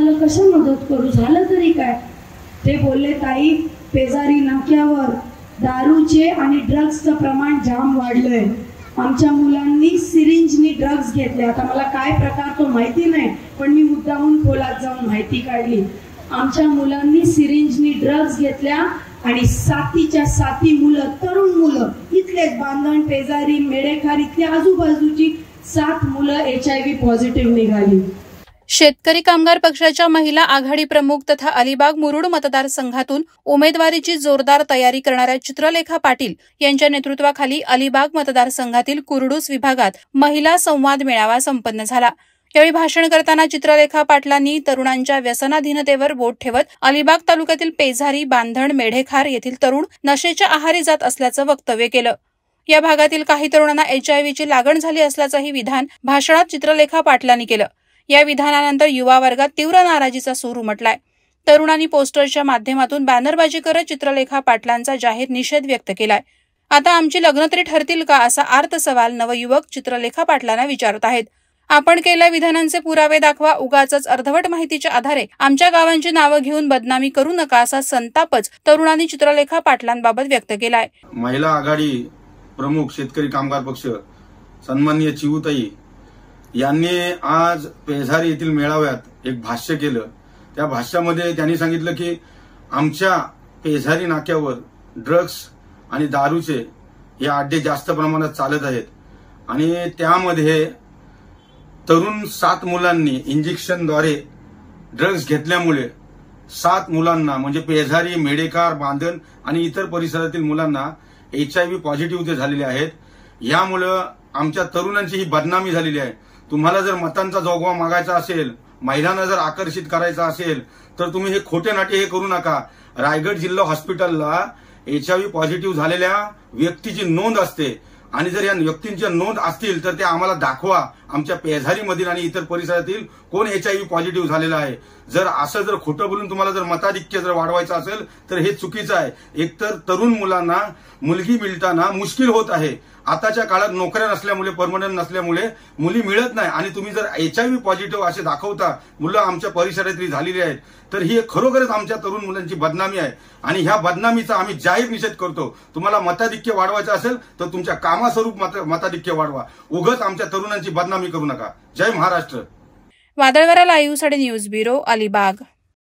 तुम्हाला कसं मदत करू, झालं तरी काय? ते बोलले, ताई पेजारी नाक्यावर दारूचे आणि ड्रग्सचं प्रमाण जाम वाढलंय, आमच्या मुलांनी सिरिंजनी ड्रग्स घेतले. आता मला काय प्रकार तो माहिती नाही, पण मी मुद्दामून खोलात जाऊन माहिती काढली. आमच्या मुलांनी सिरिंजनी ड्रग्स घेतल्या आणि सातीच्या साती मुलं, तरुण मुलं, इथलेच बांधण, पेजारी, मेडेखार इथल्या आजूबाजूची 7 मुलं HIV पॉझिटिव्ह निघाली. शेतकरी कामगार पक्षाच्या महिला आघाडी प्रमुख तथा अलिबाग मुरुड मतदारसंघातून उमेदवारीची जोरदार तयारी करणाऱ्या चित्रलेखा पाटील यांच्या नेतृत्वाखाली अलिबाग मतदारसंघातील कुर्डूस विभागात महिला संवाद मेळावा संपन्न झाला. यावेळी भाषण करताना चित्रलेखा पाटलांनी तरुणांच्या व्यसनाधीनतेवर बोट ठेवत अलिबाग तालुक्यातील पेझारी, बांधण, मेढेखार येथील तरुण नशेच्या आहारी जात असल्याचं वक्तव्य केलं. या भागातील काही तरुणांना HIVची लागण झाली असल्याचंही विधान भाषणात चित्रलेखा पाटलांनी केलं. या विधानानंतर युवा वर्गात तीव्र नाराजीचा सूर उमटलाय. तरुणांनी पोस्टरच्या माध्यमातून बॅनरबाजी करत चित्रलेखा पाटलांचा जाहीर निषेध व्यक्त केलाय. आता आमची लग्न तरी ठरतील का, असा आर्त सवाल नवयुवक चित्रलेखा पाटलांना विचारत आहेत. आपण केलेल्या विधानांचे पुरावे दाखवा, उगाचच अर्धवट माहितीच्या आधारे आमच्या गावांची नावं घेऊन बदनामी करू नका, असा संतापच तरुणांनी चित्रलेखा पाटलांबाबत व्यक्त केलाय. महिला आघाडी प्रमुख शेतकरी कामगार पक्ष सन्माननीय चिवताई यांनी आज पेझारी येथील मेळाव्यात एक भाष्य केलं. त्या भाष्यामध्ये त्यांनी सांगितलं की आमच्या पेझारी नाक्यावर ड्रग्स आणि दारूचे हे अड्डे जास्त प्रमाणात चालत आहेत आणि त्यामध्ये तरुण 7 मुलांनी इंजेक्शनद्वारे ड्रग्स घेतल्यामुळे 7 मुलांना म्हणजे पेझारी, मेडेखार, बांधण आणि इतर परिसरातील मुलांना HIV पॉझिटिव्ह ते झालेले आहेत. यामुळं आमच्या तरुणांची ही बदनामी झालेली आहे. तुम्हाला जर मतांचा जोगवा मागायचा असेल, महिलांना जर आकर्षित करायचा असेल तर तुम्ही हे खोटे नाटे हे करू नका. रायगड जिल्हा हॉस्पिटलला HIV पॉझिटिव्ह झालेल्या व्यक्तीची नोंद असते आणि जर या व्यक्तींच्या नोंद असतील तर ते आम्हाला दाखवा. आमच्या पेझारीमधील आणि इतर परिसरातील कोण HIV पॉझिटिव्ह झालेला आहे. जर असं जर खोटं बोलून तुम्हाला जर मताधिक्य जर वाढवायचं असेल तर हे चुकीचं आहे. एकतर तरुण मुलांना मुलगी मिळताना मुश्किल होत आहे. आताच्या काळात नोकऱ्या नसल्यामुळे, परमनंट नसल्यामुळे मुली मिळत नाही आणि तुम्ही जर HIV पॉझिटिव्ह असे दाखवता, मुलं आमच्या परिसरातली झालेली आहेत, तर ही खरोखरच आमच्या तरुण मुलांची बदनामी आहे आणि ह्या बदनामीचा आम्ही जाहीर निषेध करतो. तुम्हाला मताधिक्य वाढवायचं असेल तर तुमच्या कामास्वरूप मताधिक्य वाढवा, उगाच आमच्या तरुणांची बदनामी करू नका. जय महाराष्ट्र. वादळवारा लाईव्हसाठी न्यूज ब्युरो, अलिबाग.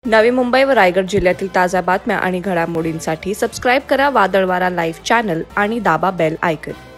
नवी मुंबई व रायगड जिल्ह्यातील ताज्या बातम्या आणि घडामोडींसाठी सबस्क्राईब करा वादळवारा लाईव्ह चॅनल आणि दाबा बेल आयकॉन.